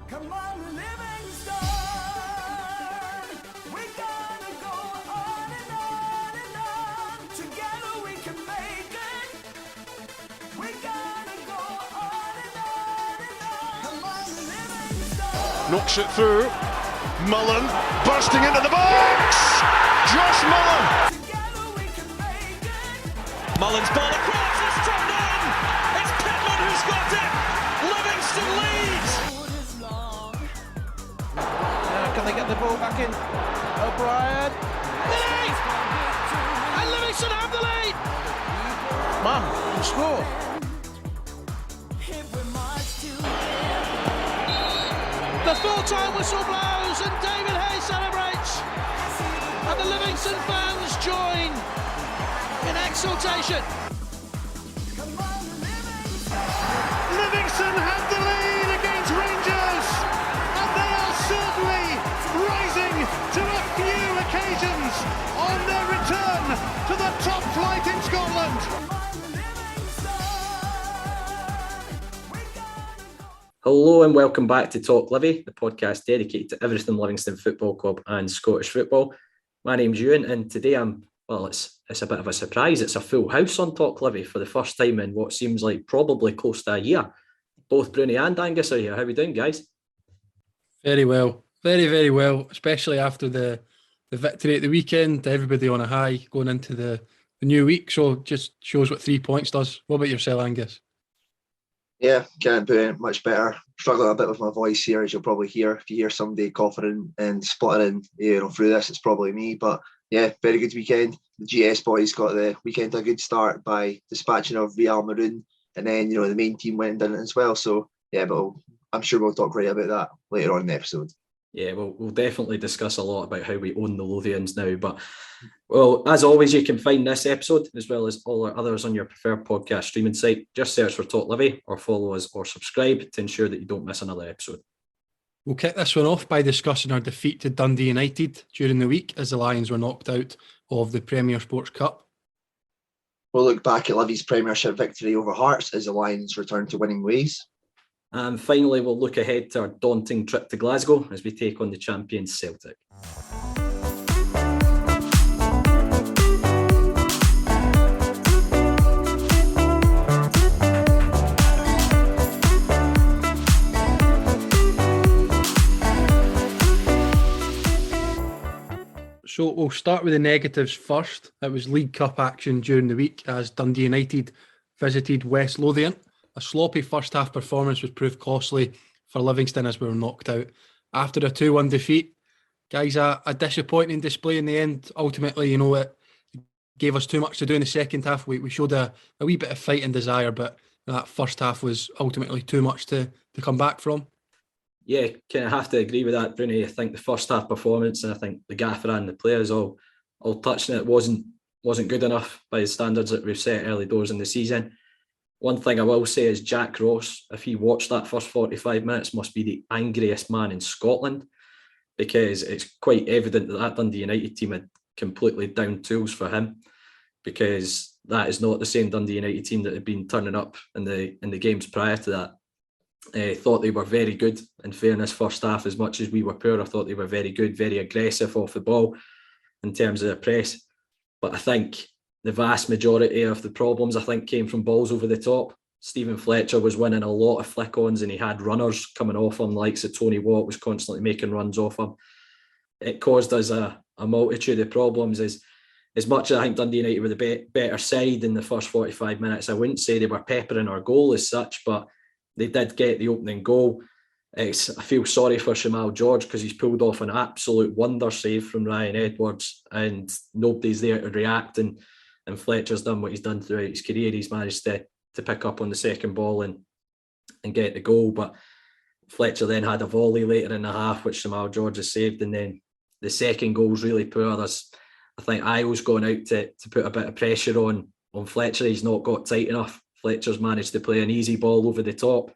Come on, Livingston. We gotta go on and on and on. Together we can make it. We gotta go on and on and on. Come on, Livingston. Knocks it through. Mullen bursting into the box. Josh Mullen. Together we can make it. Mullen's ball across, it's turned in! It's Pittman who's got it! Livingston leads! Road is long. Can they get the ball back in? O'Brien. Lead! And Livingston have the lead! Man, can score. If we march together. The full-time whistle blows and David Hayes celebrates! And the Livingston fans join in exultation. Come on, Livingston. Livingston have the lead against Rangers, and they are certainly rising to a few occasions on their return to the top flight in Scotland. Come on, Livingston. We gotta go. Hello and welcome back to Talk Livi, the podcast dedicated to everything Livingston Football Club and Scottish football. My name's Ewan, and today it's a bit of a surprise. It's a full house on Talk Livi for the first time in what seems like probably close to a year. Both Bruni and Angus are here. How are we doing, guys? Very well. Very, very well, especially after the victory at the weekend. Everybody on a high going into the new week. So just shows what 3 points does. What about yourself, Angus? Yeah, can't do it much better. Struggling a bit with my voice here, as you'll probably hear. If you hear somebody coughing and spluttering, through this, it's probably me. But yeah, very good weekend. The GS boys got the weekend a good start by dispatching of Real Maroon, and then the main team went and done it as well. So yeah, but I'm sure we'll talk right about that later on in the episode. Yeah, we'll definitely discuss a lot about how we own the Lothians now. But, well, as always, you can find this episode as well as all our others on your preferred podcast streaming site. Just search for Talk Livi or follow us or subscribe to ensure that you don't miss another episode. We'll kick this one off by discussing our defeat to Dundee United during the week as the Lions were knocked out of the Premier Sports Cup. We'll look back at Livi's Premiership victory over Hearts as the Lions return to winning ways. And finally, we'll look ahead to our daunting trip to Glasgow as we take on the champions Celtic. So we'll start with the negatives first. It was League Cup action during the week as Dundee United visited West Lothian. A sloppy first half performance was proved costly for Livingston as we were knocked out. After a 2-1 defeat, guys, a disappointing display in the end. Ultimately, it gave us too much to do in the second half. We showed a wee bit of fight and desire, but that first half was ultimately too much to come back from. Yeah, kind of have to agree with that, Bruni. I think the first half performance, and I think the gaffer and the players all touched on it, wasn't good enough by the standards that we've set early doors in the season. One thing I will say is Jack Ross, if he watched that first 45 minutes, must be the angriest man in Scotland, because it's quite evident that Dundee United team had completely down tools for him, because that is not the same Dundee United team that had been turning up in the games prior to that. I thought they were very good, in fairness, first half. As much as we were poor, I thought they were very good, very aggressive off the ball in terms of the press. But I think the vast majority of the problems, came from balls over the top. Stephen Fletcher was winning a lot of flick-ons and he had runners coming off him, the likes of Tony Watt was constantly making runs off him. It caused us a multitude of problems. As much as I think Dundee United were the better side in the first 45 minutes, I wouldn't say they were peppering our goal as such, but they did get the opening goal. I feel sorry for Shamal George because he's pulled off an absolute wonder save from Ryan Edwards and nobody's there to react, and Fletcher's done what he's done throughout his career. He's managed to pick up on the second ball and get the goal, but Fletcher then had a volley later in the half which Shamal George has saved, and then the second goal's really poor. I think Io's gone out to put a bit of pressure on Fletcher. He's not got tight enough. Fletcher's managed to play an easy ball over the top.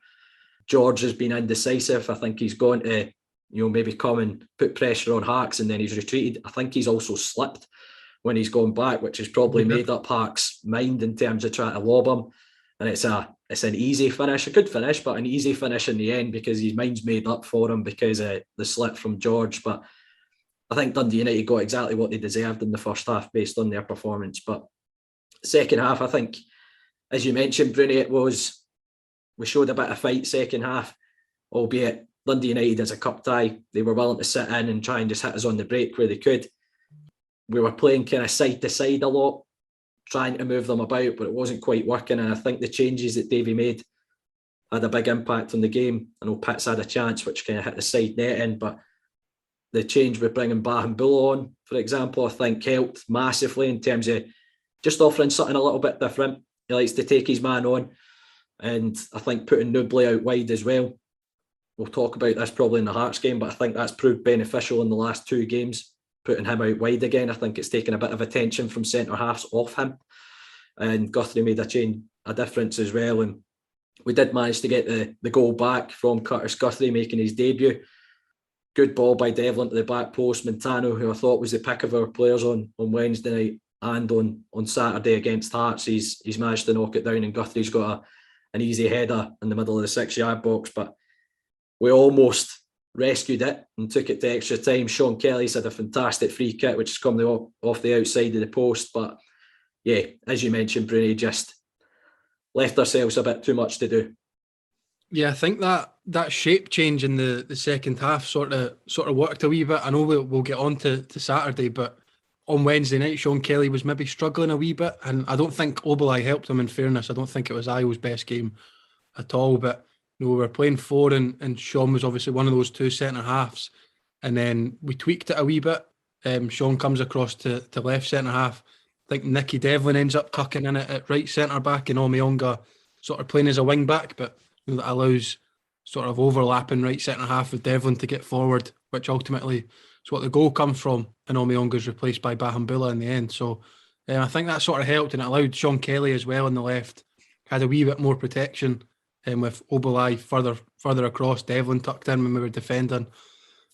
George has been indecisive. I think he's gone to, maybe come and put pressure on Harkes and then he's retreated. I think he's also slipped when he's gone back, which has probably made up Harkes' mind in terms of trying to lob him. And it's a it's an easy finish, a good finish, but an easy finish in the end because his mind's made up for him because of the slip from George. But I think Dundee United got exactly what they deserved in the first half based on their performance. But second half, I think, as you mentioned, Bruni, we showed a bit of fight second half, albeit Dundee United as a cup tie, they were willing to sit in and try and just hit us on the break where they could. We were playing kind of side to side a lot, trying to move them about, but it wasn't quite working. And I think the changes that Davy made had a big impact on the game. I know Pitts had a chance which kind of hit the side netting, but the change with bringing Bahambulla on, for example, I think helped massively in terms of just offering something a little bit different. He likes to take his man on, and I think putting Nubley out wide as well. We'll talk about this probably in the Hearts game, but I think that's proved beneficial in the last 2 games, putting him out wide again. I think it's taken a bit of attention from centre-halves off him, and Guthrie made a difference as well. And we did manage to get the goal back from Curtis Guthrie making his debut. Good ball by Devlin to the back post. Montano, who I thought was the pick of our players on Wednesday night and on Saturday against Hearts, he's managed to knock it down, and Guthrie's got an easy header in the middle of the 6-yard box. But we almost rescued it and took it to extra time. Sean Kelly's had a fantastic free kick, which has come off the outside of the post. But yeah, as you mentioned, Bruni, just left ourselves a bit too much to do. Yeah, I think that shape change in the second half sort of worked a wee bit. I know we'll get on to Saturday, but on Wednesday night, Sean Kelly was maybe struggling a wee bit, and I don't think Obalai helped him, in fairness. I don't think it was Io's best game at all, but we were playing 4 and Sean was obviously one of those 2 centre-halves, and then we tweaked it a wee bit. Sean comes across to left centre-half. I think Nicky Devlin ends up tucking in it at right centre-back, and Omiyonga sort of playing as a wing-back, but that allows sort of overlapping right centre-half with Devlin to get forward, which ultimately is what the goal comes from, and Omiyonga's replaced by Bahambulla in the end. So I think that sort of helped, and it allowed Sean Kelly as well on the left, had a wee bit more protection, with Obalai further across, Devlin tucked in when we were defending.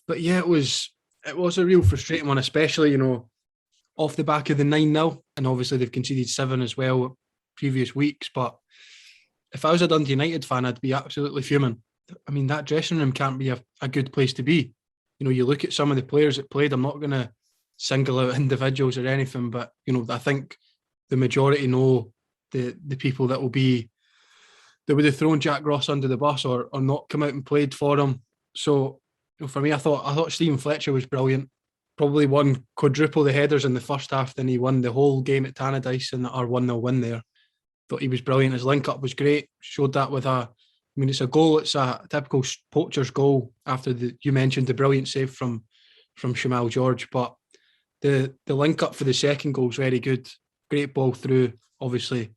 But yeah, it was a real frustrating one, especially, off the back of the 9-0, and obviously they've conceded 7 as well previous weeks. But if I was a Dundee United fan, I'd be absolutely fuming. I mean, that dressing room can't be a good place to be. You look at some of the players that played, I'm not going to single out individuals or anything, but, I think the majority know the people that would have thrown Jack Ross under the bus or not come out and played for him. So for me, I thought Stephen Fletcher was brilliant. Probably won quadruple the headers in the first half than he won the whole game at Tannadice in our 1-0 win there. Thought he was brilliant. His link-up was great. Showed that with it's a goal. It's a typical poacher's goal after you mentioned the brilliant save from Shamal George. But the link-up for the second goal is very good. Great ball through, obviously.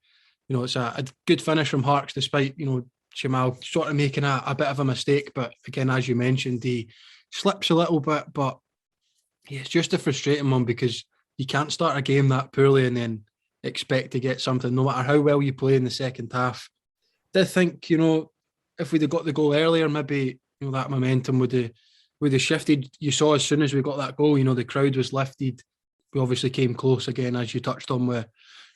It's a good finish from Harks, despite, Shamal sort of making a bit of a mistake. But again, as you mentioned, he slips a little bit. But yeah, it's just a frustrating one because you can't start a game that poorly and then expect to get something, no matter how well you play in the second half. I did think, if we'd have got the goal earlier, maybe, that momentum would have shifted. You saw as soon as we got that goal, the crowd was lifted. We obviously came close again, as you touched on, with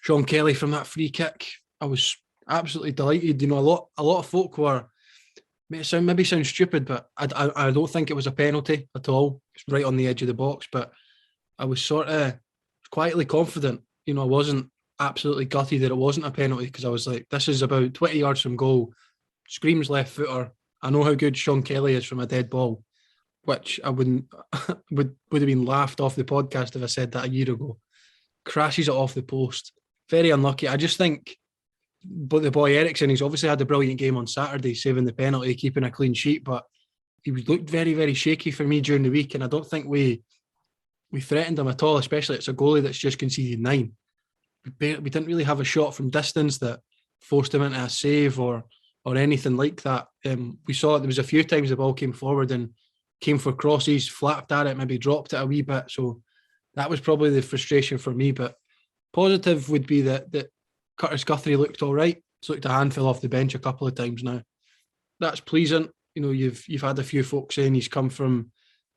Sean Kelly from that free kick. I was absolutely delighted. A lot of folk were, maybe sound stupid, but I don't think it was a penalty at all. It's right on the edge of the box, but I was sort of quietly confident. I wasn't absolutely gutted that it wasn't a penalty, because I was like, this is about 20 yards from goal, screams left footer. I know how good Sean Kelly is from a dead ball, which I would have been laughed off the podcast if I said that a year ago. Crashes it off the post. Very unlucky. I just think, but the boy Eriksson, he's obviously had a brilliant game on Saturday, saving the penalty, keeping a clean sheet, but he looked very, very shaky for me during the week, and I don't think we threatened him at all, especially it's a goalie that's just conceded 9. We didn't really have a shot from distance that forced him into a save or anything like that. We saw there was a few times the ball came forward and came for crosses, flapped at it, maybe dropped it a wee bit. So that was probably the frustration for me. But positive would be that Curtis Guthrie looked all right. He's looked a handful off the bench a couple of times now. That's pleasing. You've had a few folks saying he's come from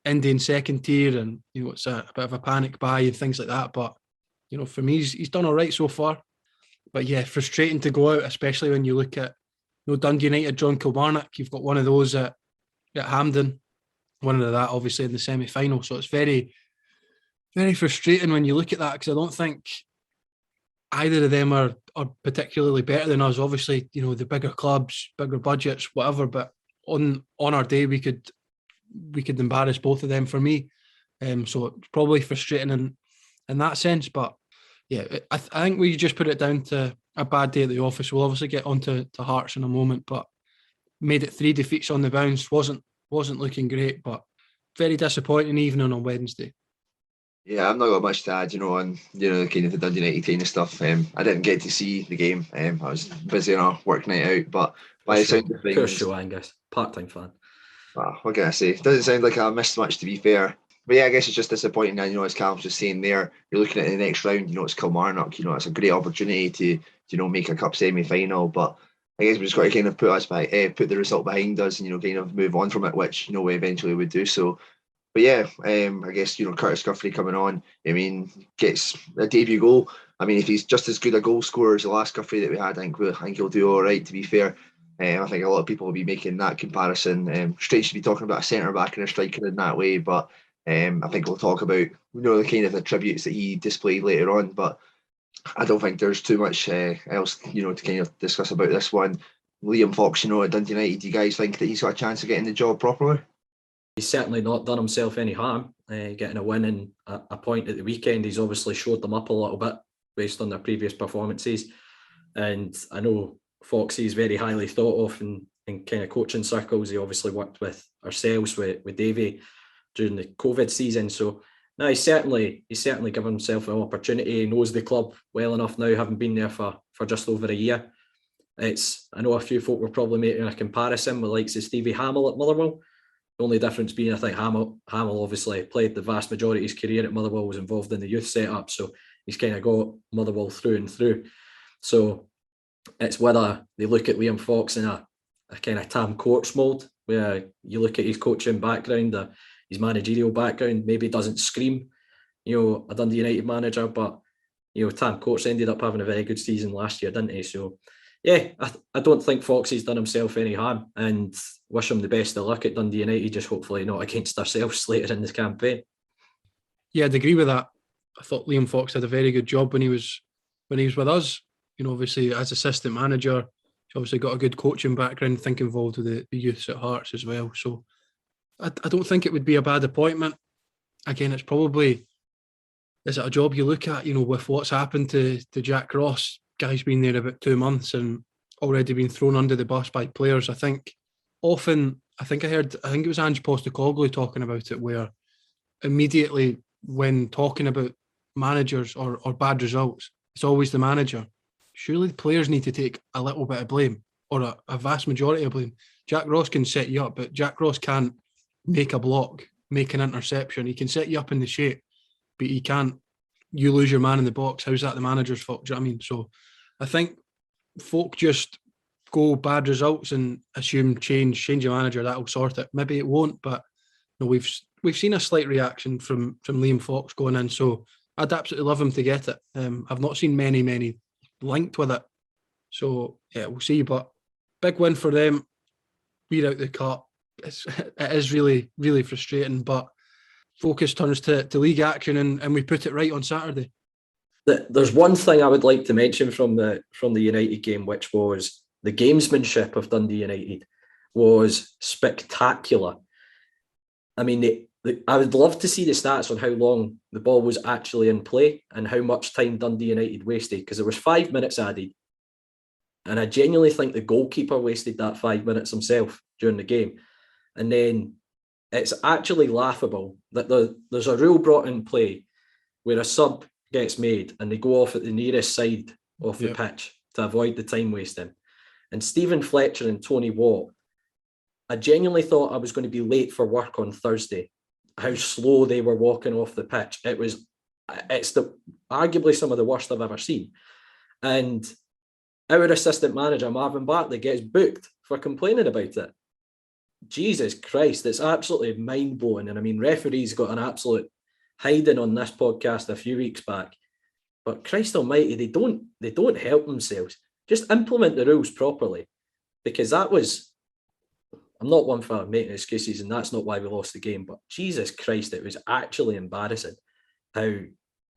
Indian second tier and, it's a bit of a panic buy and things like that. But, for me, he's done all right so far. But yeah, frustrating to go out, especially when you look at Dundee United, John Kilmarnock, you've got one of those at Hampden, one of that obviously in the semi-final. So it's very, very frustrating when you look at that, because I don't think either of them are particularly better than us. Obviously, the bigger clubs, bigger budgets, whatever, but on our day we could embarrass both of them for me. So it's probably frustrating in that sense. But yeah, I think we just put it down to a bad day at the office. We'll obviously get onto Hearts in a moment, but made it 3 defeats on the bounce. Wasn't looking great, but very disappointing evening on Wednesday. Yeah, I've not got much to add, on kind of the Dundee United kind of stuff. I didn't get to see the game. I was busy on a work night out, but by the sound of things, poor show, Angus, part-time fan. What can I say? It doesn't sound like I missed much, to be fair. But yeah, I guess it's just disappointing. And as Callum's just saying there, you're looking at the next round. It's Kilmarnock. It's a great opportunity to make a cup semi-final. But I guess we just got to kind of put the result behind us, and kind of move on from it, which we eventually would do so. But yeah, I guess Curtis Guthrie coming on. Gets a debut goal. If he's just as good a goal scorer as the last Guthrie that we had, I think he'll do all right. To be fair, I think a lot of people will be making that comparison. Strange to be talking about a centre back and a striker in that way, but I think we'll talk about the kind of the tributes that he displayed later on. But I don't think there's too much else to kind of discuss about this one. Liam Fox, at Dundee United, do you guys think that he's got a chance of getting the job properly? He's certainly not done himself any harm getting a win and a point at the weekend. He's obviously showed them up a little bit based on their previous performances. And I know Foxy is very highly thought of in kind of coaching circles. He obviously worked with ourselves, with Davey during the COVID season. So no, he's certainly given himself an opportunity. He knows the club well enough now, having been there for just over a year. I know a few folk were probably making a comparison with likes of Stevie Hamill at Motherwell. The only difference being, I think Hamill obviously played the vast majority of his career at Motherwell, was involved in the youth setup, so he's kind of got Motherwell through and through. So it's whether they look at Liam Fox in a kind of Tam Courts mould, where you look at his coaching background, his managerial background, maybe doesn't scream, a Dundee United manager, but Tam Courts ended up having a very good season last year, didn't he? So yeah, I don't think Foxy's done himself any harm, and wish him the best of luck at Dundee United, just hopefully not against ourselves later in this campaign. Yeah, I'd agree with that. I thought Liam Fox had a very good job when he was with us. Obviously as assistant manager, he's obviously got a good coaching background, I think involved with the youths at Hearts as well. So I don't think it would be a bad appointment. Again, it's probably, is it a job you look at, with what's happened to Jack Ross? Guy's been there about 2 months and already been thrown under the bus by players. I think it was Ange Postecoglou talking about it, where immediately when talking about managers or bad results, it's always the manager. Surely the players need to take a little bit of blame, or a vast majority of blame. Jack Ross can set you up, but Jack Ross can't make a block, make an interception. He can set you up in the shape, but he can't. You lose your man in the box. How's that the manager's fault? Do you know what I mean? So I think folk just go bad results and assume change a manager, that'll sort it. Maybe it won't, but we've seen a slight reaction from Liam Fox going in. So I'd absolutely love him to get it. I've not seen many linked with it. So yeah, we'll see. But big win for them. We're out the cup. It is really, really frustrating, but focus turns to league action, and we put it right on Saturday. There's one thing I would like to mention from the United game, which was the gamesmanship of Dundee United was spectacular. I mean, I would love to see the stats on how long the ball was actually in play and how much time Dundee United wasted, because there was 5 minutes added, and I genuinely think the goalkeeper wasted that 5 minutes himself during the game. And then it's actually laughable that there's a rule brought in play where a sub gets made and they go off at the nearest side of the pitch to avoid the time wasting. And Stephen Fletcher and Tony Watt, I genuinely thought I was going to be late for work on Thursday. How slow they were walking off the pitch. It's arguably some of the worst I've ever seen. And our assistant manager, Marvin Bartley, gets booked for complaining about it. Jesus Christ, it's absolutely mind-blowing. And I mean, referees got an absolute hiding on this podcast a few weeks back. But Christ almighty, they don't help themselves. Just implement the rules properly. because that was, I'm not one for making excuses, and that's not why we lost the game, but Jesus Christ, it was actually embarrassing how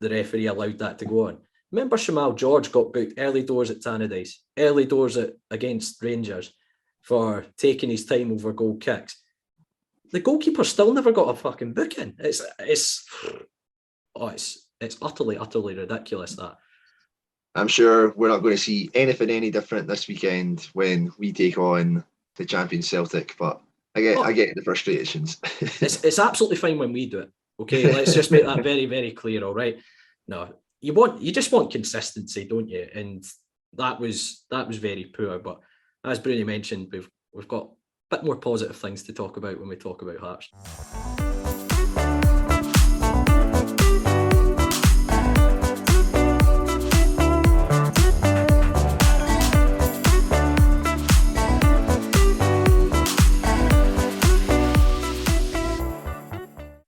the referee allowed that to go on. Remember Shamal George got booked early doors at Tannadice, early doors against Rangers for taking his time over goal kicks. The goalkeeper still never got a fucking booking. It's utterly ridiculous, that. I'm sure we're not going to see anything any different this weekend when we take on the champion Celtic, but I get the frustrations. It's absolutely fine when we do it. Okay, let's just make that very, very clear, all right? No, you just want consistency, don't you? And that was very poor. But as Bruni mentioned, we've got a bit more positive things to talk about when we talk about Hearts.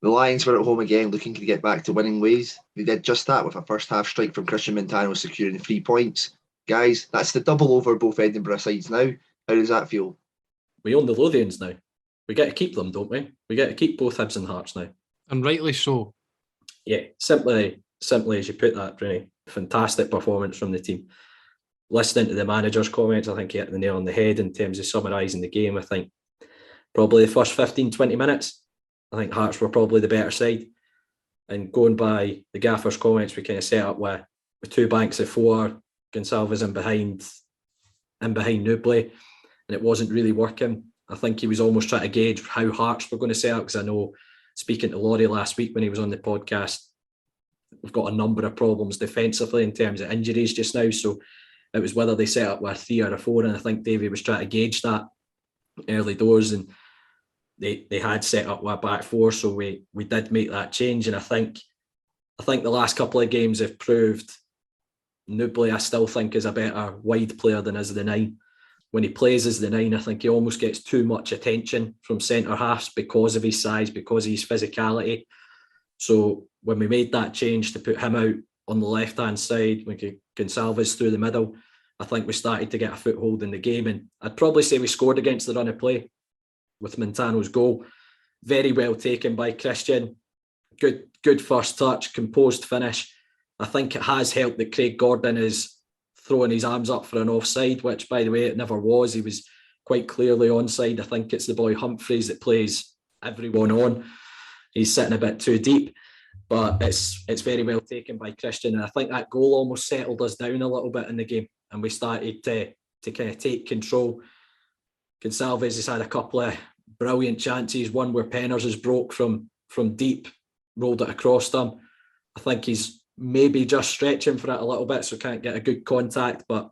The Lions were at home again, looking to get back to winning ways. They did just that with a first half strike from Christian Montano securing 3 points. Guys, that's the double over both Edinburgh sides now. How does that feel? We own the Lothians now. We get to keep them, don't we? We get to keep both Hibs and Hearts now. And rightly so. Yeah, simply as you put that, Bruni. Fantastic performance from the team. Listening to the manager's comments, I think he hit the nail on the head in terms of summarising the game. I think probably the first 15, 20 minutes, I think Hearts were probably the better side. And going by the gaffer's comments, we kind of set up with 2 banks of 4, Gonsalves in behind Newbley, and it wasn't really working. I think he was almost trying to gauge how Hearts were going to set up, because I know, speaking to Laurie last week when he was on the podcast, we've got a number of problems defensively in terms of injuries just now. So it was whether they set up with a 3 or a 4, and I think Davey was trying to gauge that early doors, and they had set up with a back 4, so we did make that change. And I think the last couple of games have proved Newbley, I still think, is a better wide player than as the 9. When he plays as the 9, I think he almost gets too much attention from centre halves because of his size, because of his physicality. So when we made that change to put him out on the left-hand side, when Gonsalves through the middle, I think we started to get a foothold in the game. And I'd probably say we scored against the run of play with Montano's goal. Very well taken by Christian. Good first touch, composed finish. I think it has helped that Craig Gordon is throwing his arms up for an offside, which, by the way, it never was. He was quite clearly onside. I think it's the boy Humphreys that plays everyone on. He's sitting a bit too deep, but it's very well taken by Christian. And I think that goal almost settled us down a little bit in the game, and we started to kind of take control. Gonsalves has had a couple of brilliant chances, one where Penners has broke from deep, rolled it across them. I think he's maybe just stretching for it a little bit, so can't get a good contact, but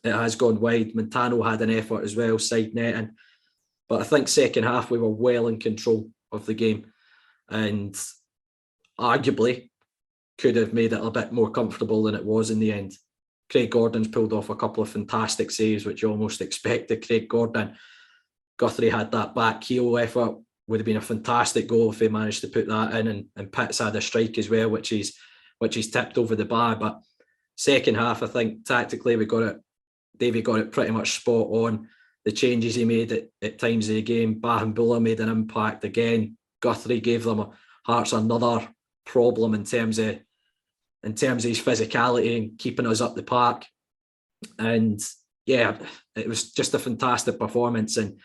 it has gone wide. Montano had an effort as well, side netting. But I think second half we were well in control of the game, and arguably could have made it a bit more comfortable than it was in the end. Craig Gordon's pulled off a couple of fantastic saves, which you almost expected Craig Gordon. Guthrie had that back heel effort. Would have been a fantastic goal if he managed to put that in, and Pitts had a strike as well, which he's tipped over the bar. But second half, I think tactically we got it. Davey got it pretty much spot on. The changes he made at times of the game, Bahambula made an impact again. Guthrie gave them Hearts another problem in terms of his physicality and keeping us up the park. And yeah, it was just a fantastic performance. And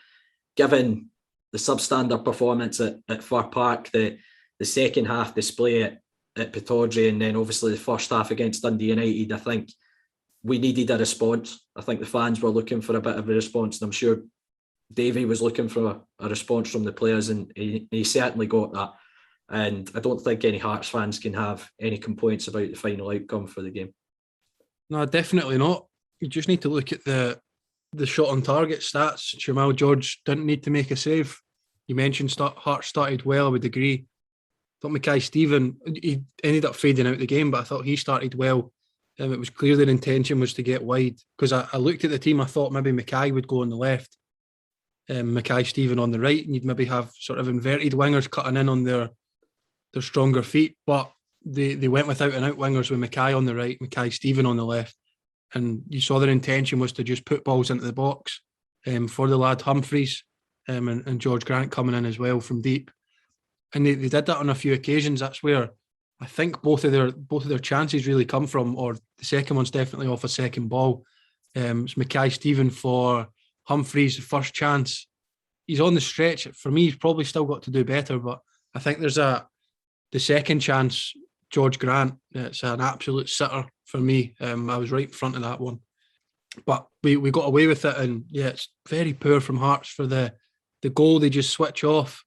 given the substandard performance at Fir Park, the second half display at Pittodrie, and then obviously the first half against Dundee United, I think we needed a response. I think the fans were looking for a bit of a response, and I'm sure Davey was looking for a response from the players, and he certainly got that. And I don't think any Hearts fans can have any complaints about the final outcome for the game. No, definitely not. You just need to look at the shot on target stats. Shamal George didn't need to make a save. You mentioned Hearts started well, I would agree. I thought Mackay Stephen, he ended up fading out the game, but I thought he started well. It was clear their intention was to get wide, because I looked at the team, I thought maybe Mackay would go on the left, Mackay Stephen on the right, and you'd maybe have sort of inverted wingers cutting in on their stronger feet, but they went without and out wingers with Mackay on the right, Mackay Stephen on the left, and you saw their intention was to just put balls into the box. for the lad Humphreys, and George Grant coming in as well from deep. And they did that on a few occasions. That's where I think both of their chances really come from, or the second one's definitely off a second ball. It's Mackay-Steven for Humphreys, the first chance. He's on the stretch. For me, he's probably still got to do better, but I think there's the second chance, George Grant. It's an absolute sitter for me. I was right in front of that one. But we got away with it, and yeah, it's very poor from Hearts for the goal. They just switch off,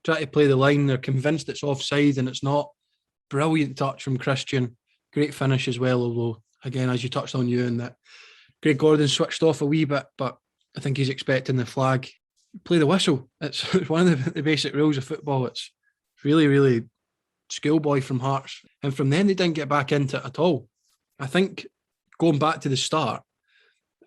try to play the line. They're convinced it's offside, and it's not. Brilliant touch from Christian. Great finish as well, although, again, as you touched on, Ewan, that Greg Gordon switched off a wee bit, but I think he's expecting the flag. Play the whistle. It's one of the basic rules of football. It's really, really schoolboy from Hearts. And from then, they didn't get back into it at all. I think, going back to the start,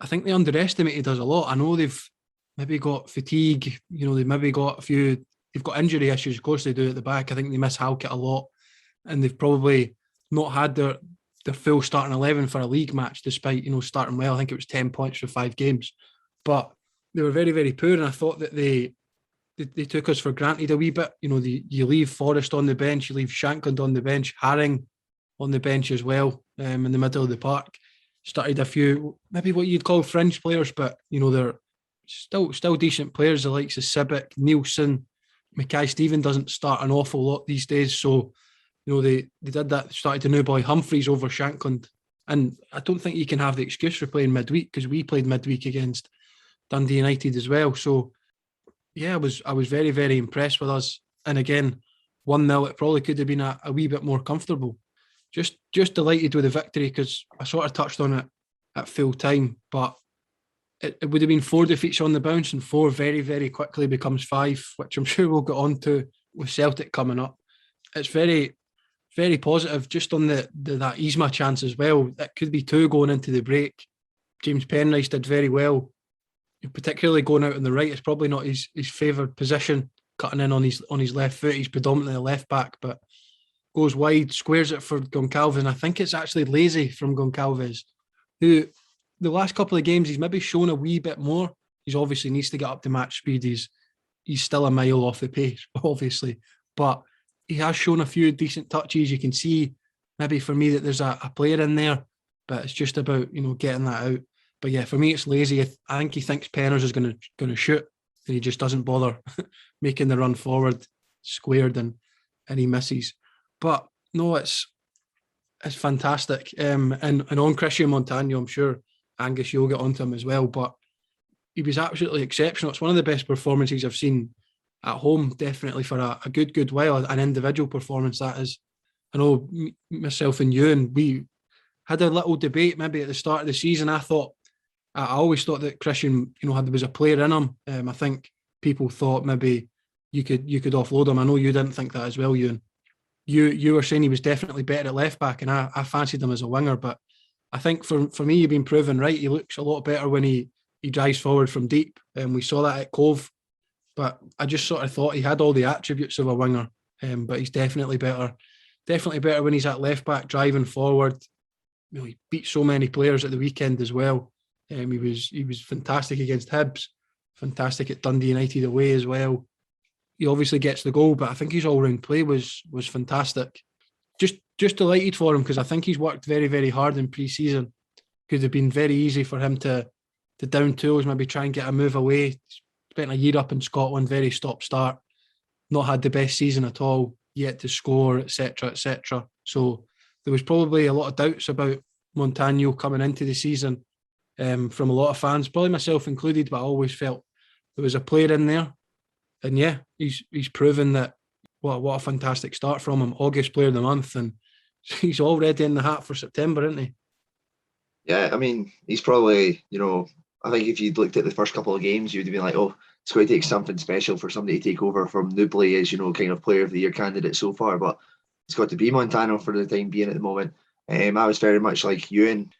I think they underestimated us a lot. I know they've maybe got fatigue, they've maybe got they've got injury issues. Of course they do at the back. I think they miss Halkett a lot. And they've probably not had their full starting 11 for a league match, despite, starting well. I think it was 10 points for 5 games. But they were very, very poor, and I thought that they took us for granted a wee bit. You leave Forrest on the bench, you leave Shankland on the bench, Haring on the bench as well, in the middle of the park. Started a few, maybe what you'd call fringe players, but, they're still decent players, the likes of Sibbick, Nielsen. Mackay-Steven doesn't start an awful lot these days, so they did that, started to new boy Humphreys over Shankland. And I don't think you can have the excuse for playing midweek, because we played midweek against Dundee United as well. So, yeah, I was very, very impressed with us. And again, 1-0, it probably could have been a wee bit more comfortable. Just delighted with the victory, because I sort of touched on it at full time, but it would have been 4 defeats on the bounce, and 4 very, very quickly becomes 5, which I'm sure we'll get on to with Celtic coming up. It's very, very positive just on that Isma chance as well. It could be 2 going into the break. James Penrice did very well, particularly going out on the right. It's probably not his favoured position, cutting in on his left foot. He's predominantly a left back, but goes wide, squares it for Goncalves. And I think it's actually lazy from Goncalves, who the last couple of games he's maybe shown a wee bit more. He's obviously needs to get up to match speed. He's still a mile off the pace, obviously, but he has shown a few decent touches. You can see maybe for me that there's a player in there, but it's just about getting that out. But yeah, for me it's lazy. I think he thinks Penners is going to shoot, and he just doesn't bother making the run forward, squared, and he misses. But no, it's fantastic. And on Christian Montano, I'm sure Angus, you'll get onto him as well, but he was absolutely exceptional. It's one of the best performances I've seen at home, definitely for a good while. An individual performance, that is. I know myself and you, and we had a little debate maybe at the start of the season. I always thought that Christian, there was a player in him. I think people thought maybe you could offload him. I know you didn't think that as well, Ewan. You were saying he was definitely better at left back, and I fancied him as a winger. But I think for me, you've been proven right. He looks a lot better when he drives forward from deep, and we saw that at Cove. But I just sort of thought he had all the attributes of a winger, but he's definitely better. Definitely better when he's at left back, driving forward. He beat so many players at the weekend as well. He was fantastic against Hibs, fantastic at Dundee United away as well. He obviously gets the goal, but I think his all-round play was fantastic. Just delighted for him, because I think he's worked very, very hard in pre-season. Could have been very easy for him to down tools, maybe try and get a move away. Spent a year up in Scotland, very stop-start, not had the best season at all, yet to score, etc., etc. So there was probably a lot of doubts about Montano coming into the season from a lot of fans, probably myself included, but I always felt there was a player in there. And yeah, he's proven that. What a fantastic start from him. August Player of the Month, and he's already in the hat for September, isn't he? Yeah, I mean, he's probably, I think if you'd looked at the first couple of games, you'd have been like, oh, it's going to take something special for somebody to take over from Newbley as, kind of Player of the Year candidate so far. But it's got to be Montano for the time being at the moment. I was very much like Ewan.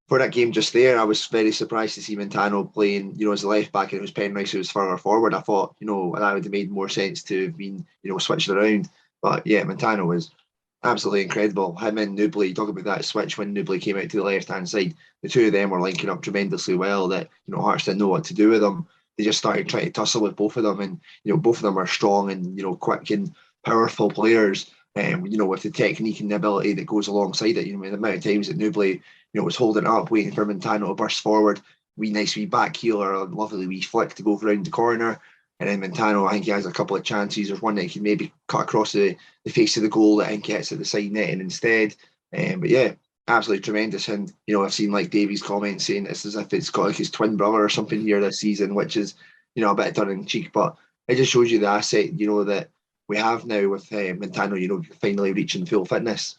For that game just there, I was very surprised to see Montano playing, as a left back, and it was Penrice who was further forward. I thought, that would have made more sense to have been, switched around. But yeah, Montano was absolutely incredible. Him and Newbley, talk about that switch when Newbley came out to the left-hand side. The two of them were linking up tremendously well that, Hearts didn't know what to do with them. they just started trying to tussle with both of them. And, both of them are strong and, quick and powerful players. With the technique and the ability that goes alongside it. The amount of times that Newbley, was holding it up, waiting for Montano to burst forward, nice wee back heel or a lovely wee flick to go around the corner. And then Montano, I think he has a couple of chances. There's one that he can maybe cut across the face of the goal that I think gets at the side netting instead. But yeah, absolutely tremendous. And, I've seen like Davies' comments saying it's as if it's got like his twin brother or something here this season, which is, a bit tongue in cheek. But it just shows you the asset, that we have now with Montano, finally reaching full fitness.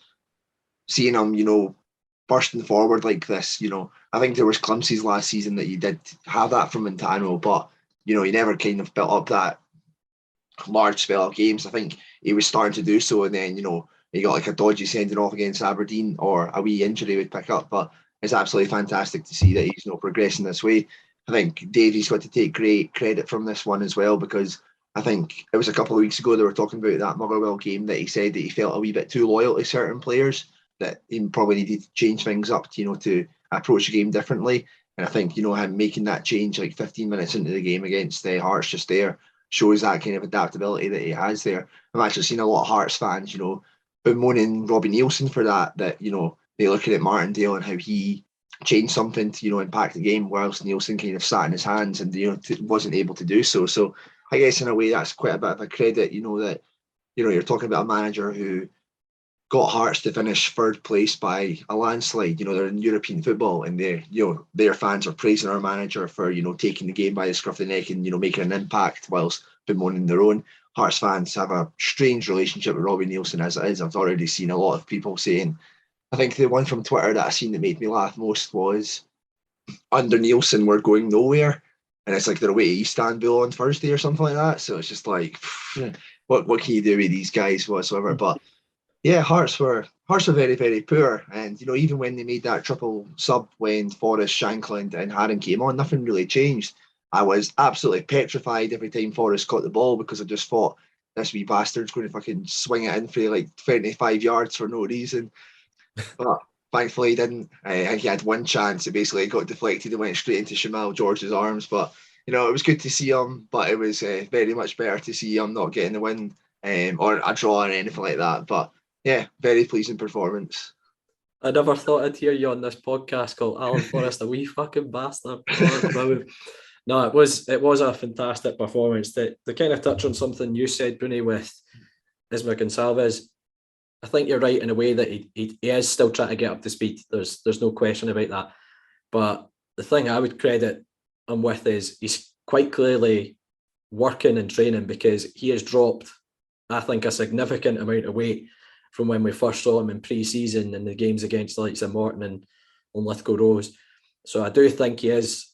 Seeing him, bursting forward like this, I think there was glimpses last season that you did have that from Montano, but, he never kind of built up that large spell of games. I think he was starting to do so, and then, he got like a dodgy sending off against Aberdeen or a wee injury would pick up, but it's absolutely fantastic to see that he's progressing this way. I think Davies got to take great credit from this one as well, because I think it was a couple of weeks ago they were talking about that Motherwell game that he said that he felt a wee bit too loyal to certain players, that he probably needed to change things up, to approach the game differently. And I think, him making that change like 15 minutes into the game against Hearts just there shows that kind of adaptability that he has there. I've actually seen a lot of Hearts fans, bemoaning Robbie Nielsen for that, they looking at Martindale and how he changed something to, impact the game, whilst Nielsen kind of sat in his hands and, wasn't able to do so. So I guess in a way that's quite a bit of a credit, that, you're talking about a manager who got Hearts to finish third place by a landslide. They're in European football, and their fans are praising our manager for, taking the game by the scruff of the neck and, making an impact whilst bemoaning their own. Hearts fans have a strange relationship with Robbie Nielsen as it is. I've already seen a lot of people saying, I think the one from Twitter that I seen that made me laugh most was, under Nielsen, we're going nowhere. And it's like they're away to Istanbul on Thursday or something like that. So it's just like, what can you do with these guys whatsoever? But yeah, Hearts were very, very poor. And, even when they made that triple sub when Forrest, Shankland and Haring came on, nothing really changed. I was absolutely petrified every time Forrest caught the ball, because I just thought, this wee bastard's going to fucking swing it in for like 25 yards for no reason. But thankfully he didn't. I think he had one chance. It basically got deflected and went straight into Shamal George's arms. But, it was good to see him, but it was very much better to see him not getting the win or a draw or anything like that. But yeah, very pleasing performance. I never thought I'd hear you on this podcast called Alan Forrest a wee fucking bastard. No, it was a fantastic performance. To kind of touch on something you said, Bruni, with Isma Gonçalves, I think you're right in a way that he is still trying to get up to speed. There's no question about that. But the thing I would credit him with is he's quite clearly working and training, because he has dropped, I think, a significant amount of weight from when we first saw him in pre-season in the games against the likes of Morton and Lithgow Rose. So I do think he is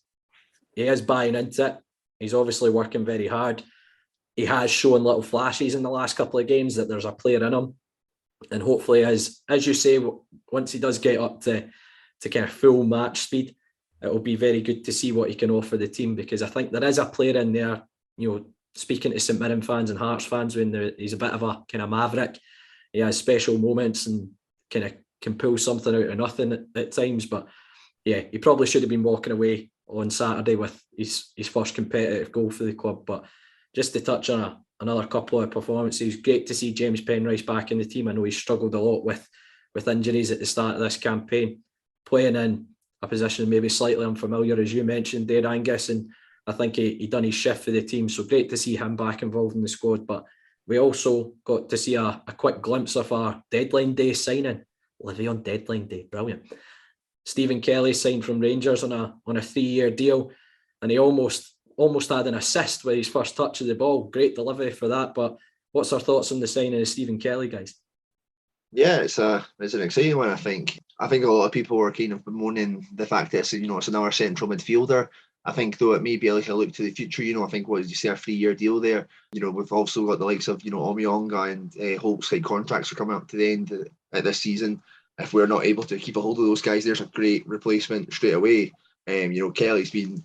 buying into it. He's obviously working very hard. He has shown little flashes in the last couple of games that there's a player in him. And hopefully, as you say, once he does get up to kind of full match speed, it will be very good to see what he can offer the team, because I think there is a player in there, speaking to St Mirren fans and Hearts fans, when he's a bit of a kind of maverick. He has special moments and kind of can pull something out of nothing at times. But yeah, he probably should have been walking away on Saturday with his first competitive goal for the club. But just to touch on another couple of performances, great to see James Penrice back in the team. I know he struggled a lot with injuries at the start of this campaign, playing in a position maybe slightly unfamiliar, as you mentioned there, Angus, and I think he done his shift for the team. So great to see him back involved in the squad. But we also got to see a quick glimpse of our deadline day signing. Livy on deadline day, brilliant. Stephen Kelly signed from Rangers on a 3-year deal, and he almost had an assist with his first touch of the ball. Great delivery for that. But what's our thoughts on the signing of Stephen Kelly, guys? Yeah, it's an exciting one. I think a lot of people were kind of bemoaning the fact that it's another central midfielder. I think though it may be like a look to the future. I think, what did you say, a 3-year deal there? We've also got the likes of Omiyonga and Holt's contracts are coming up to the end of this season. If we're not able to keep a hold of those guys, there's a great replacement straight away. Kelly's been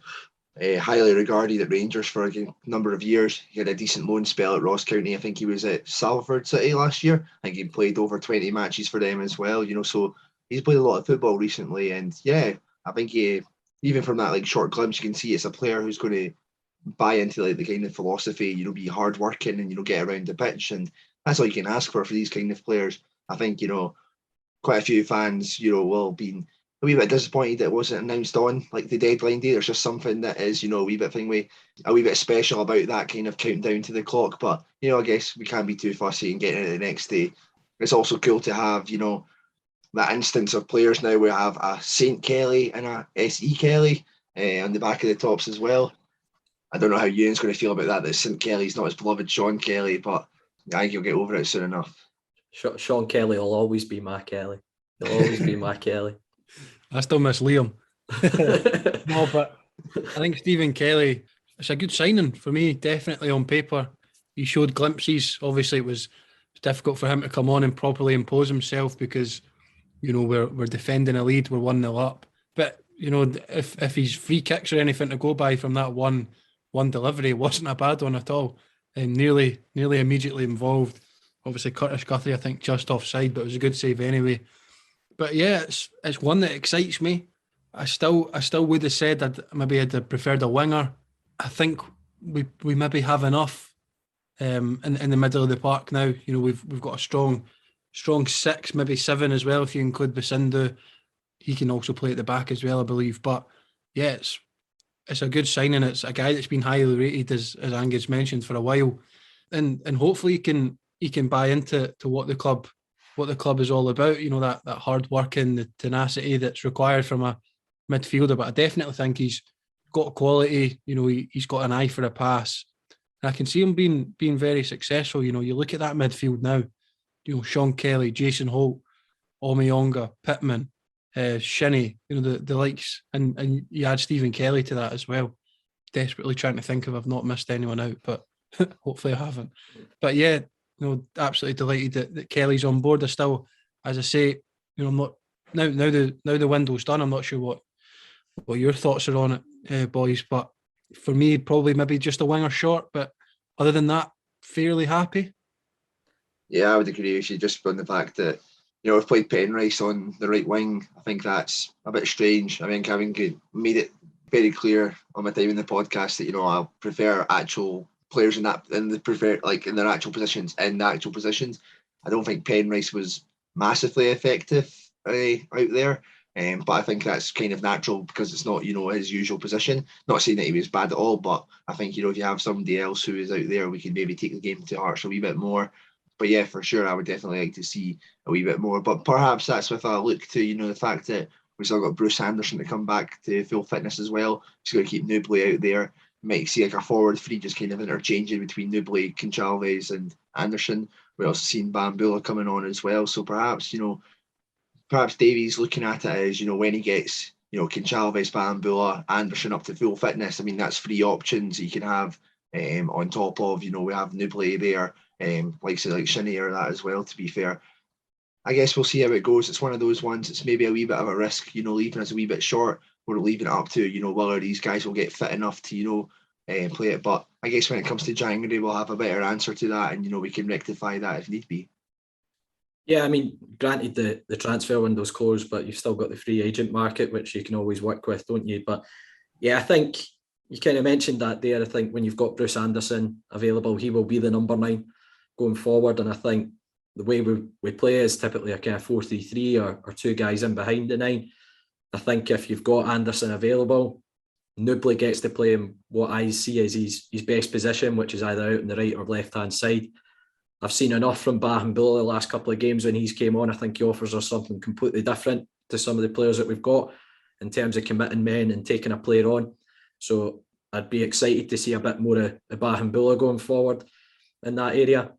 highly regarded at Rangers for a number of years. He had a decent loan spell at Ross County. I think he was at Salford City last year. I think he played over 20 matches for them as well. So he's played a lot of football recently. And yeah, I think even from that short glimpse, you can see it's a player who's going to buy into like the kind of philosophy, you know, be hardworking and, you know, get around the pitch. And that's all you can ask for these kind of players. I think, you know, quite a few fans, you know, will be a wee bit disappointed that it wasn't announced on like the deadline day. There's just something that is, you know, a wee bit special about that kind of countdown to the clock. But, you know, I guess we can't be too fussy and getting it the next day. It's also cool to have, you know, that instance of players now. We have a St. Kelly and a SE Kelly on the back of the tops as well. I don't know how Ewan's going to feel about that St. Kelly's not his beloved Sean Kelly, but I think he'll get over it soon enough. Sean Kelly will always be my Kelly. He'll always be my Kelly. I still miss Liam. No, but I think Stephen Kelly, it's a good signing for me, definitely on paper. He showed glimpses. Obviously, it was difficult for him to come on and properly impose himself because, you know, we're defending a lead, we're 1-0 up. But, you know, if his free kicks or anything to go by from that one delivery, it wasn't a bad one at all. And nearly immediately involved. Obviously, Curtis Guthrie, I think, just offside, but it was a good save anyway. But yeah, it's one that excites me. I still would have said I'd have preferred a winger. I think we maybe have enough in the middle of the park now. You know, we've got a strong 6, maybe 7 as well if you include Basindu. He can also play at the back as well, I believe. But yeah, it's a good signing. It's a guy that's been highly rated, as Angus mentioned, for a while, and hopefully he can buy into what the club is all about. You know, that hard working, the tenacity that's required from a midfielder. But I definitely think he's got quality. You know, he's got an eye for a pass, and I can see him being very successful. You know, you look at that midfield now. You know, Sean Kelly, Jason Holt, Omiyonga, Pittman, Shinnie, you know, the likes, and you add Stephen Kelly to that as well. Desperately trying to think if I've not missed anyone out, but hopefully I haven't. But yeah, you know, absolutely delighted that Kelly's on board. I still, as I say, you know, I'm not now the window's done. I'm not sure what your thoughts are on it, boys. But for me, probably maybe just a winger short. But other than that, fairly happy. Yeah, I would agree with you just on the fact that, you know, we've played Penrice on the right wing. I think that's a bit strange. I think having made it very clear on my time in the podcast that, you know, I prefer actual players in their actual positions. I don't think Penrice was massively effective out there. But I think that's kind of natural because it's not, you know, his usual position. Not saying that he was bad at all, but I think, you know, if you have somebody else who is out there, we can maybe take the game to hearts a wee bit more. But yeah, for sure, I would definitely like to see a wee bit more. But perhaps that's with a look to, you know, the fact that we still got Bruce Anderson to come back to full fitness as well. Just got to keep Newbley out there. You might see like a forward three just kind of interchanging between Newbley, Conchalves and Anderson. We also seen Bambula coming on as well. So perhaps, you know, Davies looking at it as, you know, when he gets, you know, Conchalves, Bambula, Anderson up to full fitness, I mean, that's 3 options he can have on top of, you know, we have Newbley there. Like Shinnie or that as well, to be fair. I guess we'll see how it goes. It's one of those ones, it's maybe a wee bit of a risk, you know, leaving us a wee bit short. We're leaving it up to, you know, whether these guys will get fit enough to, you know, play it. But I guess when it comes to January, we'll have a better answer to that, and, you know, we can rectify that if need be. Yeah, I mean, granted the transfer window's closed, but you've still got the free agent market, which you can always work with, don't you? But yeah, I think you kind of mentioned that there. I think when you've got Bruce Anderson available, he will be the number 9 going forward. And I think the way we play is typically a kind of 4-3-3 or 2 guys in behind the 9. I think if you've got Anderson available, Newbley gets to play in what I see as his best position, which is either out on the right or left-hand side. I've seen enough from Bambula the last couple of games when he's came on. I think he offers us something completely different to some of the players that we've got in terms of committing men and taking a player on. So I'd be excited to see a bit more of Bambula going forward in that area.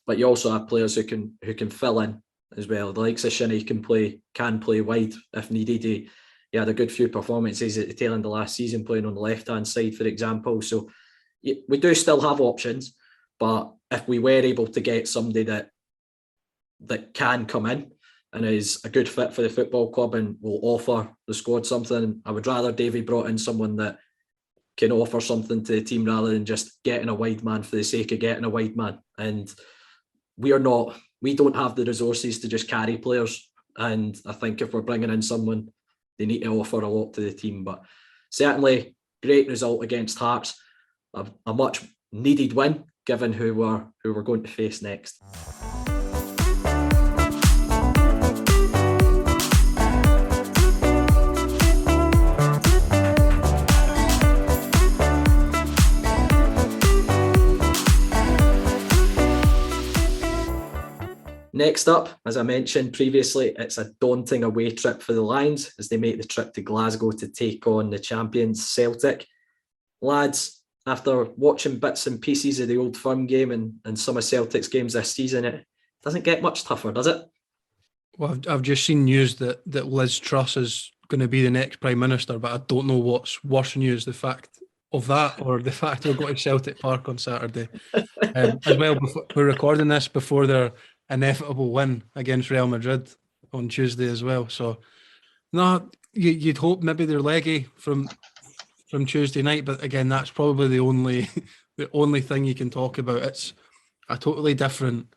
But you also have players who can fill in as well. The likes of Shinnie can play wide if needed. He had a good few performances at the tail end of last season playing on the left-hand side, for example. So we do still have options, but if we were able to get somebody that can come in and is a good fit for the football club and will offer the squad something, I would rather Davy brought in someone that can offer something to the team rather than just getting a wide man for the sake of getting a wide man. And we don't have the resources to just carry players. And I think if we're bringing in someone, they need to offer a lot to the team. But certainly, great result against Hearts. a much needed win, given who we're going to face next. Next up, as I mentioned previously, it's a daunting away trip for the Lions as they make the trip to Glasgow to take on the champions Celtic. Lads, after watching bits and pieces of the Old Firm game and some of Celtic's games this season, it doesn't get much tougher, does it? Well, I've just seen news that Liz Truss is going to be the next Prime Minister, but I don't know what's worse news, the fact of that or the fact we're going to Celtic Park on Saturday. As well, we're recording this before their inevitable win against Real Madrid on Tuesday as well. So, no, you'd hope maybe they're leggy from Tuesday night, but again, that's probably the only thing you can talk about. It's a totally different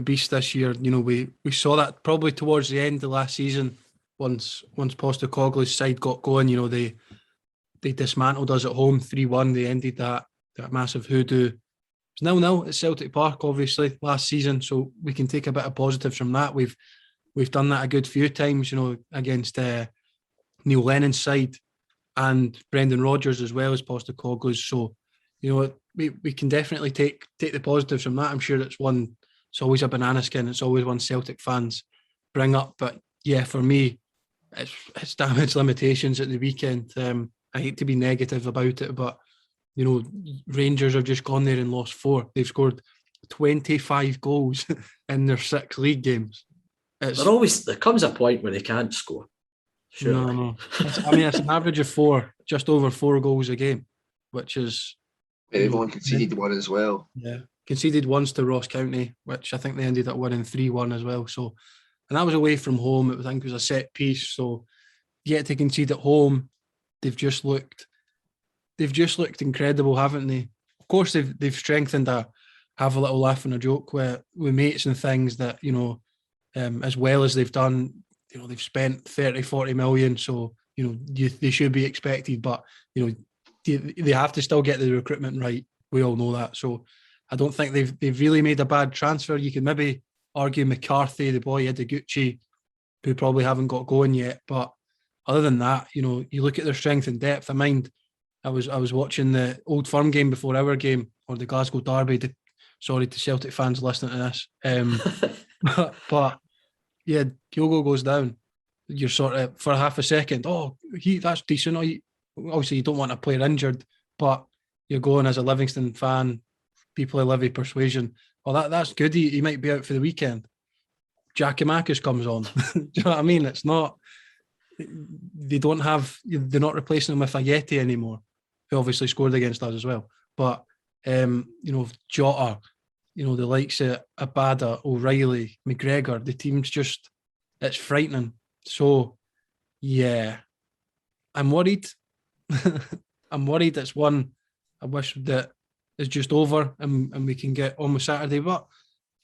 beast this year. You know, we saw that probably towards the end of last season. Once Postecoglou's side got going, you know, they dismantled us at home 3-1. They ended that massive hoodoo. It's 0-0 at Celtic Park, obviously, last season, so we can take a bit of positives from that. We've done that a good few times, you know, against Neil Lennon's side and Brendan Rodgers as well as Postecoglou's. So, you know, we can definitely take the positives from that. I'm sure it's always a banana skin. It's always one Celtic fans bring up. But yeah, for me, it's damage limitations at the weekend. I hate to be negative about it, but you know, Rangers have just gone there and lost 4. They've scored 25 goals in their 6 league games. There comes a point where they can't score. Surely. No. It's an average of 4, just over 4 goals a game, which is... They've only conceded 1 as well. Yeah, conceded once to Ross County, which I think they ended up winning 3-1 as well. So, and that was away from home. I think it was a set piece. So, yet to concede at home, they've just looked incredible, haven't they? Of course, they've strengthened have a little laugh and a joke with mates and things that, you know, as well as they've done, you know, they've spent 30-40 million, so, you know, they should be expected, but, you know, they have to still get the recruitment right. We all know that. So I don't think they've really made a bad transfer. You can maybe argue McCarthy, the boy Ideguchi, who probably haven't got going yet, but other than that, you know, you look at their strength and depth. I was watching the Old Firm game before our game, or the Glasgow Derby. Sorry to Celtic fans listening to this. But yeah, Kyogo goes down. You're sort of, for half a second, that's decent. Obviously, you don't want a player injured, but you're going as a Livingston fan, people of Livy persuasion. Well, that's good. He might be out for the weekend. Giakoumakis comes on. Do you know what I mean? It's not... They're not replacing him with Ayeti anymore, who obviously scored against us as well. But you know, Jota, you know, the likes of Abada, O'Reilly, McGregor, the team's just, it's frightening. So yeah, I'm worried. I'm worried. It's one I wish that is just over and we can get on with Saturday. But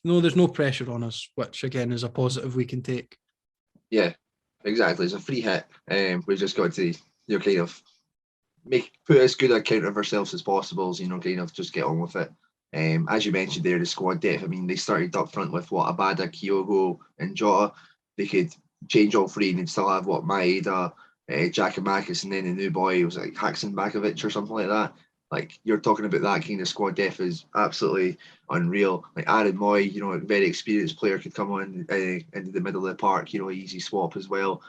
no, there's no pressure on us, which again is a positive we can take. Yeah. Exactly, it's a free hit. We've just got to, you know, kind of put as good a account of ourselves as possible, you know, kind of just get on with it. As you mentioned there, the squad depth. I mean, they started up front with Abada, Kyogo, and Jota. They could change all 3 and they'd still have Maeda, Giakoumakis, and then the new boy was like Haksabanovic or something like that. Like, you're talking about that kind of squad depth is absolutely unreal. Like Aaron Moy, you know, a very experienced player, could come on into the middle of the park, you know, easy swap as well.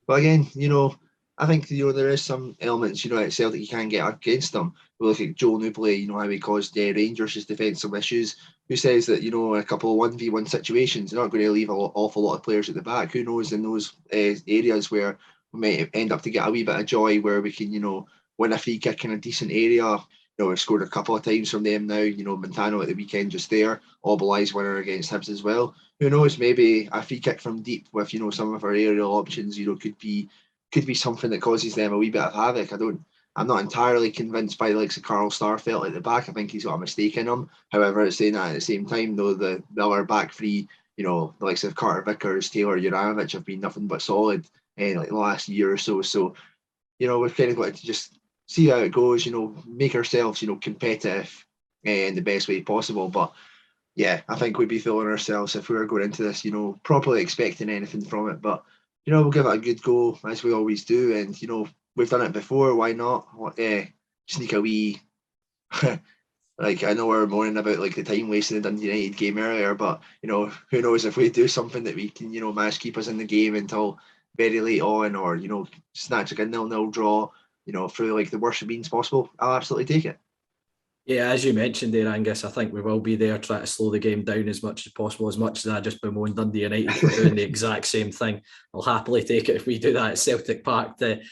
But again, you know, I think, you know, there is some elements, you know, at Celtic you can get against them. We look at Joel Newplay, you know, how he caused Rangers his defensive issues. Who says that, you know, a couple of 1v1 situations, they're not going to leave an awful lot of players at the back. Who knows, in those areas where we might end up to get a wee bit of joy, where we can, you know, win a free kick in a decent area. You know, we've scored a couple of times from them now. You know, Montano at the weekend just there. Obolai's winner against Hibs as well. Who knows, maybe a free kick from deep with, you know, some of our aerial options, you know, could be something that causes them a wee bit of havoc. I'm not entirely convinced by the likes of Carl Starfelt at the back. I think he's got a mistake in him. However, saying that at the same time, though, the other back three, you know, the likes of Carter Vickers, Taylor Juranovic have been nothing but solid like the last year or so. So, you know, we've kind of got to just see how it goes. Make ourselves competitive in the best way possible. But yeah, I think we'd be fooling ourselves if we were going into this, properly expecting anything from it. But we'll give it a good go as we always do, and we've done it before. Why not? Sneak a wee. Like, I know we're moaning about like the time wasted in the Dundee United game earlier, but who knows if we do something that we can manage to keep us in the game until very late on, or snatch like a 0-0 draw, through like the worst means possible. I'll absolutely take it. Yeah, as you mentioned there, Angus, I think we will be there trying to slow the game down as much as possible. As much as I just bemoaned Dundee United for doing the exact same thing, I'll happily take it if we do that at Celtic Park to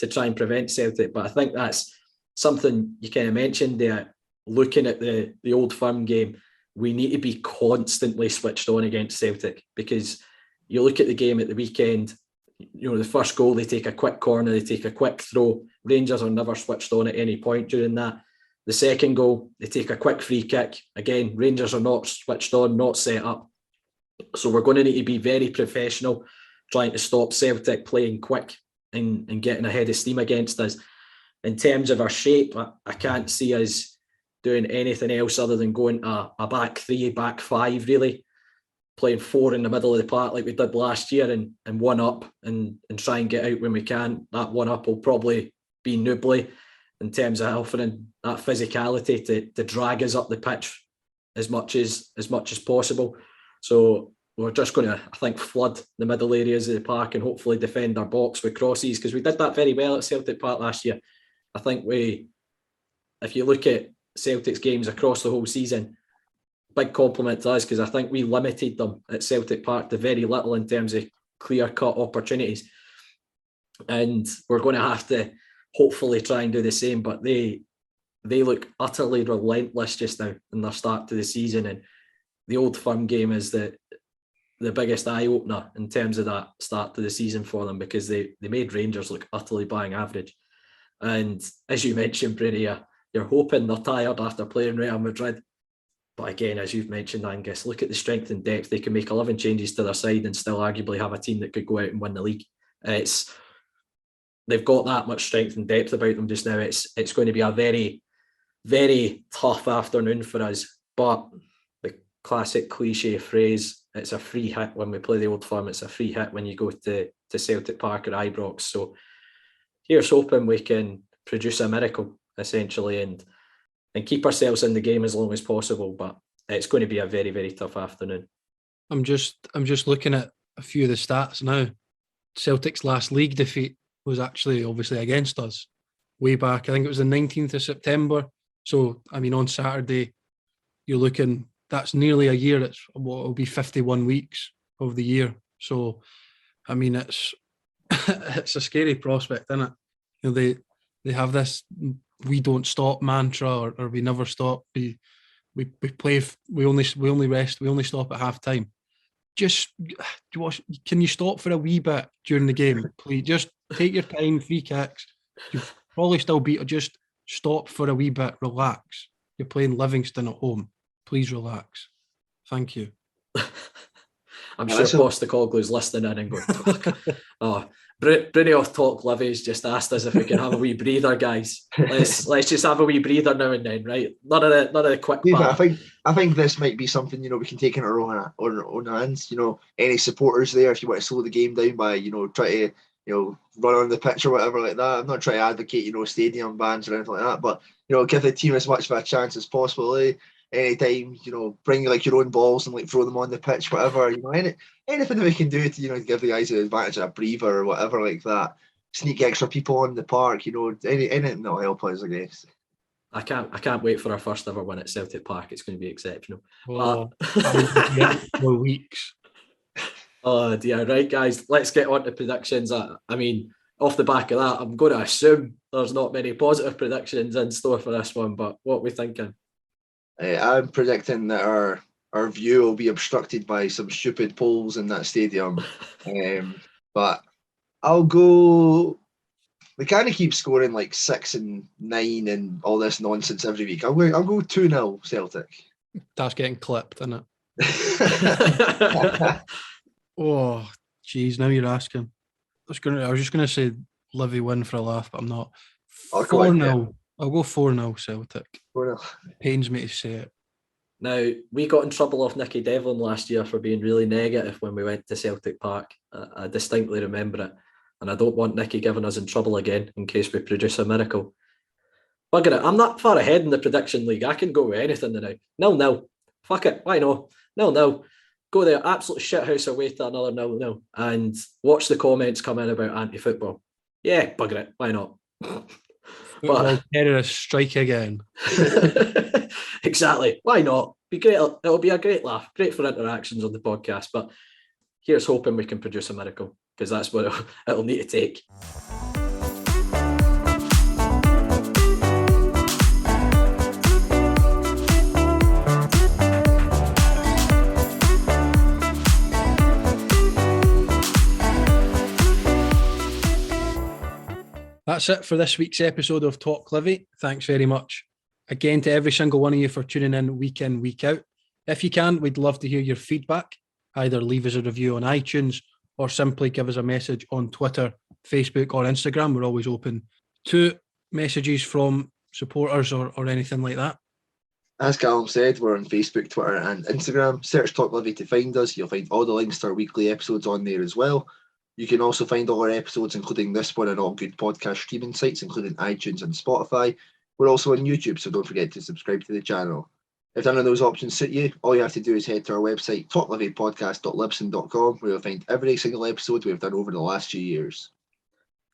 try and prevent Celtic. But I think that's something you kind of mentioned there. Looking at the Old Firm game, we need to be constantly switched on against Celtic, because you look at the game at the weekend, the first goal, they take a quick corner, they take a quick throw. Rangers are never switched on at any point during that. The second goal, they take a quick free kick. Again, Rangers are not switched on, not set up. So we're going to need to be very professional, trying to stop Celtic playing quick and getting ahead of steam against us. In terms of our shape, I can't see us doing anything else other than going a back three, back five, really. Playing four in the middle of the park like we did last year, and one up and try and get out when we can. That one up will probably be Newbley in terms of offering that physicality to drag us up the pitch as much as possible. So we're just going to, I think, flood the middle areas of the park and hopefully defend our box with crosses, because we did that very well at Celtic Park last year. I think if you look at Celtic's games across the whole season, big compliment to us, because I think we limited them at Celtic Park to very little in terms of clear-cut opportunities. And we're going to have to hopefully try and do the same, but they look utterly relentless just now in their start to the season, and the Old Firm game is the biggest eye-opener in terms of that start to the season for them, because they made Rangers look utterly bang average. And as you mentioned, Brady, you're hoping they're tired after playing Real Madrid. But again, as you've mentioned, Angus, look at the strength and depth. They can make 11 changes to their side and still arguably have a team that could go out and win the league. They've got that much strength and depth about them just now. It's going to be a very, very tough afternoon for us. But the classic cliche phrase, it's a free hit when we play the Old Firm. It's a free hit when you go to Celtic Park or Ibrox. So here's hoping we can produce a miracle, essentially, and keep ourselves in the game as long as possible. But it's going to be a very, very tough afternoon. I'm just looking at a few of the stats now. Celtic's last league defeat was actually obviously against us way back. I think it was the 19th of September. So, I mean, on Saturday, you're looking, that's nearly a year. It's what will be 51 weeks of the year. So, I mean, it's it's a scary prospect, isn't it? They have this "we don't stop" mantra, or we never stop. We play. We only rest. We only stop at half time. Just can you stop for a wee bit during the game, please? Just take your time. Free kicks. You probably still beat. Just stop for a wee bit. Relax. You're playing Livingston at home. Please relax. Thank you. I'm sure Postecoglou's listening in and going, "Oh, Bruno off Talk Livi has just asked us if we can have a wee breather, guys. Let's just have a wee breather now and then, right? None of the quick. Yeah, I think this might be something we can take in our own hands. Any supporters there, if you want to slow the game down by try to run on the pitch or whatever like that. I'm not trying to advocate stadium bans or anything like that, but give the team as much of a chance as possible. Anytime, bring your own balls and throw them on the pitch, whatever, anything that we can do to, give the guys the advantage of a breather or whatever like that. Sneak extra people on the park, anything that'll help us, I guess. I can't wait for our first ever win at Celtic Park. It's going to be exceptional. For weeks. Oh dear, right guys, let's get on to predictions. I mean, off the back of that, I'm going to assume there's not many positive predictions in store for this one, but what are we thinking? I'm predicting that our view will be obstructed by some stupid poles in that stadium. But I'll go. We kind of keep scoring 6 and 9 and all this nonsense every week. I'll go 2-0 Celtic. That's getting clipped, isn't it? Oh, geez, now you're asking. I was just going to say Livy win for a laugh, but I'm not. Oh, go on, 4-0. I'll go 4-0 Celtic. 4-0. It pains me to say it. Now, we got in trouble off Nicky Devlin last year for being really negative when we went to Celtic Park. I distinctly remember it. And I don't want Nicky giving us in trouble again in case we produce a miracle. Bugger it, I'm that far ahead in the prediction league. I can go with anything now. 0-0. Fuck it, why not? 0-0. Go there, absolute shithouse away to another 0-0. And watch the comments come in about anti-football. Yeah, bugger it, why not? Football terrorists strike again. Exactly. Why not? Be great. It'll be a great laugh. Great for interactions on the podcast. But here's hoping we can produce a miracle, because that's what it'll need to take. That's it for this week's episode of Talk Livi. Thanks very much again to every single one of you for tuning in, week out. If you can, we'd love to hear your feedback. Either leave us a review on iTunes or simply give us a message on Twitter, Facebook or Instagram. We're always open to messages from supporters or anything like that. As Callum said, we're on Facebook, Twitter and Instagram. Search Talk Livi to find us. You'll find all the links to our weekly episodes on there as well. You can also find all our episodes, including this one, on all good podcast streaming sites, including iTunes and Spotify. We're also on YouTube, so don't forget to subscribe to the channel. If none of those options suit you, all you have to do is head to our website, talklivipodcast.libsyn.com, where you'll find every single episode we've done over the last few years.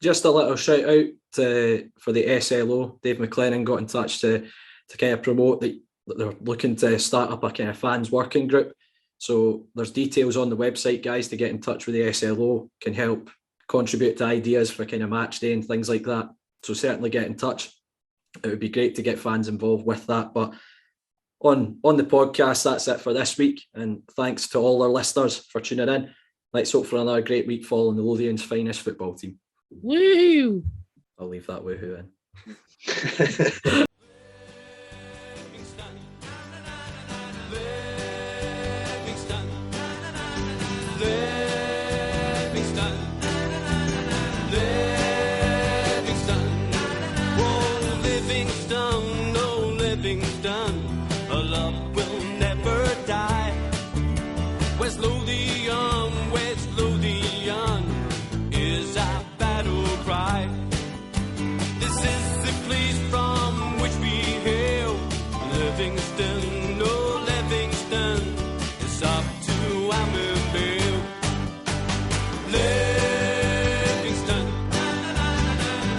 Just a little shout out for the SLO. Dave McLennan got in touch to kind of promote that they're looking to start up a kind of fans working group. So there's details on the website, guys, to get in touch with the SLO, can help contribute to ideas for kind of match day and things like that. So certainly get in touch. It would be great to get fans involved with that. But on the podcast, that's it for this week. And thanks to all our listeners for tuning in. Let's hope for another great week following the Lothians' finest football team. Woo! I'll leave that woohoo in. West Lothian is our battle cry. This is the place from which we hail. Livingston, no Livingston, it's up to Ammonvale. Livingston,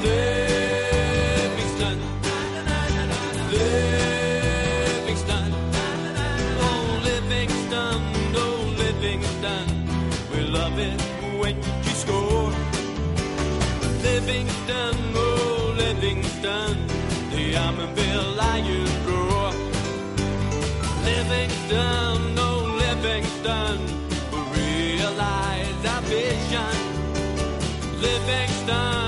Livingston, Livingston, oh Livingston, oh Livingston, we love it when you score. Livingston, oh Livingston, the Ammonvale Lions roar. Livingston, oh Livingston, we realize our vision. Livingston.